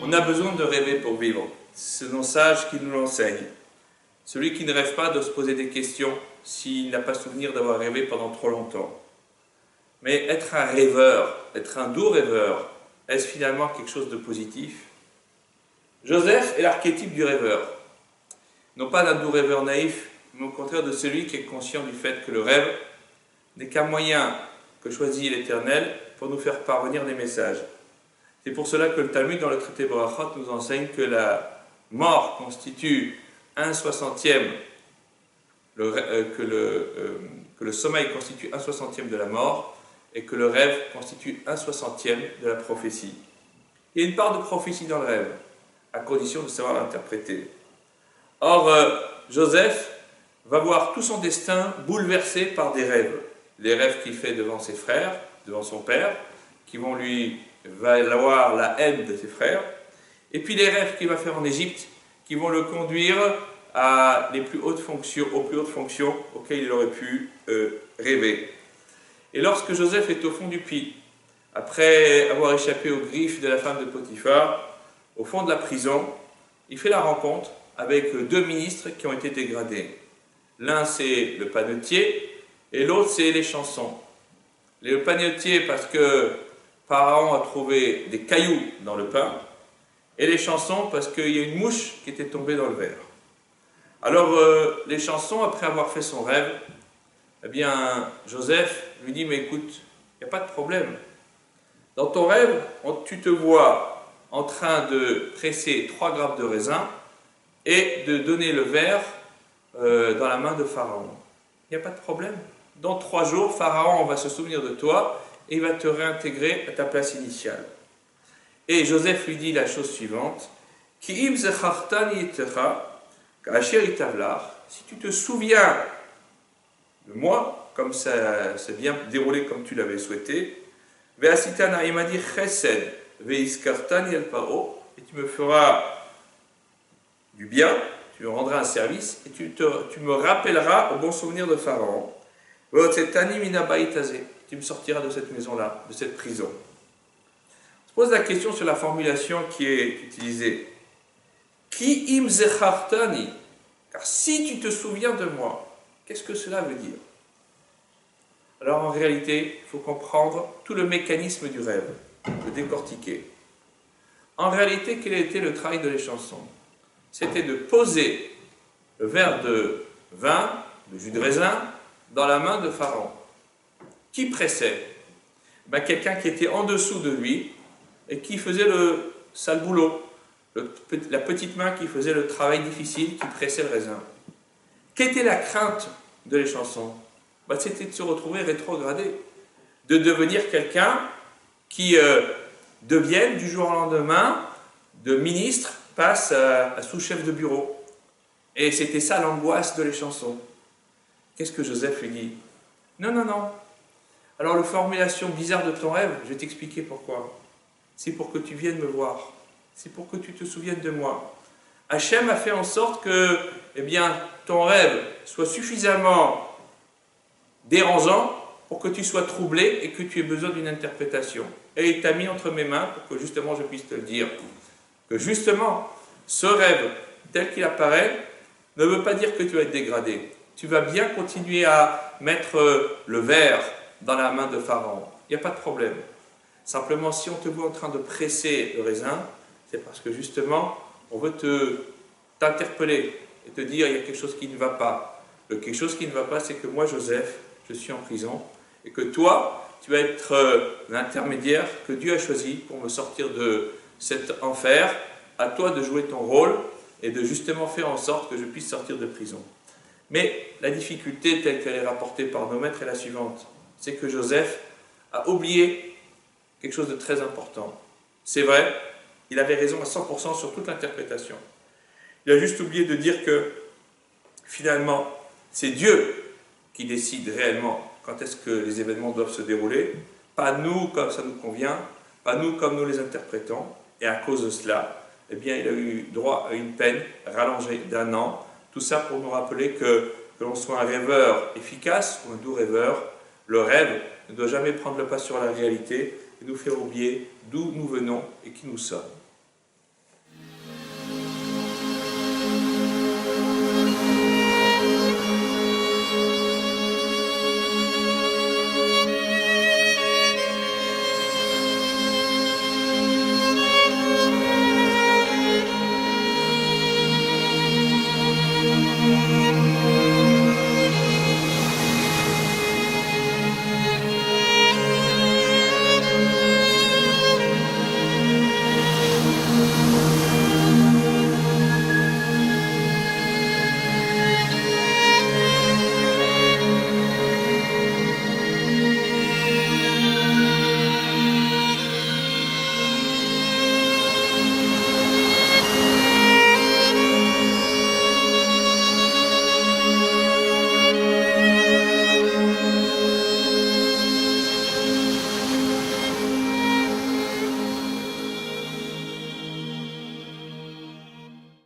On a besoin de rêver pour vivre. C'est nos sages qui nous l'enseignent. Celui qui ne rêve pas doit se poser des questions s'il n'a pas souvenir d'avoir rêvé pendant trop longtemps. Mais être un rêveur, être un doux rêveur, est-ce finalement quelque chose de positif? Joseph est l'archétype du rêveur. Non pas d'un doux rêveur naïf, mais au contraire de celui qui est conscient du fait que le rêve n'est qu'un moyen que choisit l'Éternel pour nous faire parvenir des messages. C'est pour cela que le Talmud, dans le traité Berachot, nous enseigne que la mort constitue 1/60e, que le sommeil constitue 1/60e de la mort, et que le rêve constitue 1/60e de la prophétie. Il y a une part de prophétie dans le rêve, à condition de savoir l'interpréter. Or, Joseph va voir tout son destin bouleversé par des rêves. Les rêves qu'il fait devant ses frères, devant son père, qui vont lui valoir la haine de ses frères, et puis les rêves qu'il va faire en Égypte, qui vont le conduire à aux plus hautes fonctions auxquelles il aurait pu rêver. Et lorsque Joseph est au fond du puits, après avoir échappé aux griffes de la femme de Potiphar, au fond de la prison, il fait la rencontre avec deux ministres qui ont été dégradés. L'un c'est le panetier et l'autre c'est les chansons. Le panetier parce que Pharaon a trouvé des cailloux dans le pain, et les chansons parce qu'il y a une mouche qui était tombée dans le verre. Alors les chansons, après avoir fait son rêve, eh bien Joseph lui dit, mais écoute, il n'y a pas de problème. Dans ton rêve, tu te vois en train de presser 3 grappes de raisin et de donner le verre dans la main de Pharaon. Il n'y a pas de problème. Dans 3 jours, Pharaon va se souvenir de toi et il va te réintégrer à ta place initiale. Et Joseph lui dit la chose suivante, si tu te souviens de moi, comme ça s'est bien déroulé comme tu l'avais souhaité, et tu me feras du bien, tu me rendras un service, et tu me rappelleras au bon souvenir de Pharaon. Tu me sortiras de cette maison-là, de cette prison. On se pose la question sur la formulation qui est utilisée. Ki im zechartani, car si tu te souviens de moi, qu'est-ce que cela veut dire? Alors en réalité, il faut comprendre tout le mécanisme du rêve, le décortiquer. En réalité, quel était le travail de les chansons? C'était de poser le verre de vin, de jus de raisin, dans la main de Pharaon. Qui pressait? Quelqu'un qui était en dessous de lui et qui faisait le sale boulot, la petite main qui faisait le travail difficile, qui pressait le raisin. Quelle était la crainte de les chansons? C'était de se retrouver rétrogradé, de devenir quelqu'un qui devienne du jour au lendemain de ministre, passe à sous-chef de bureau. Et c'était ça l'angoisse de les chansons. Qu'est-ce que Joseph lui dit? Non, non, non. Alors la formulation bizarre de ton rêve, je vais t'expliquer pourquoi. C'est pour que tu viennes me voir. C'est pour que tu te souviennes de moi. Hachem a fait en sorte que ton rêve soit suffisamment dérangeant pour que tu sois troublé et que tu aies besoin d'une interprétation. Et il t'a mis entre mes mains pour que justement je puisse te le dire. Que justement, ce rêve tel qu'il apparaît ne veut pas dire que tu vas être dégradé. Tu vas bien continuer à mettre le verre dans la main de Pharaon. Il n'y a pas de problème. Simplement, si on te voit en train de presser le raisin, c'est parce que justement, on veut t'interpeller et te dire il y a quelque chose qui ne va pas. Quelque chose qui ne va pas, c'est que moi, Joseph, je suis en prison et que toi, tu vas être l'intermédiaire que Dieu a choisi pour me sortir de cet enfer. À toi de jouer ton rôle et de justement faire en sorte que je puisse sortir de prison. Mais la difficulté telle qu'elle est rapportée par nos maîtres est la suivante. C'est que Joseph a oublié quelque chose de très important. C'est vrai, il avait raison à 100% sur toute l'interprétation. Il a juste oublié de dire que finalement, c'est Dieu qui décide réellement quand est-ce que les événements doivent se dérouler, pas nous comme ça nous convient, pas nous comme nous les interprétons, et à cause de cela, il a eu droit à une peine rallongée d'1 an, tout ça pour nous rappeler que l'on soit un rêveur efficace ou un doux rêveur, le rêve ne doit jamais prendre le pas sur la réalité et nous faire oublier d'où nous venons et qui nous sommes.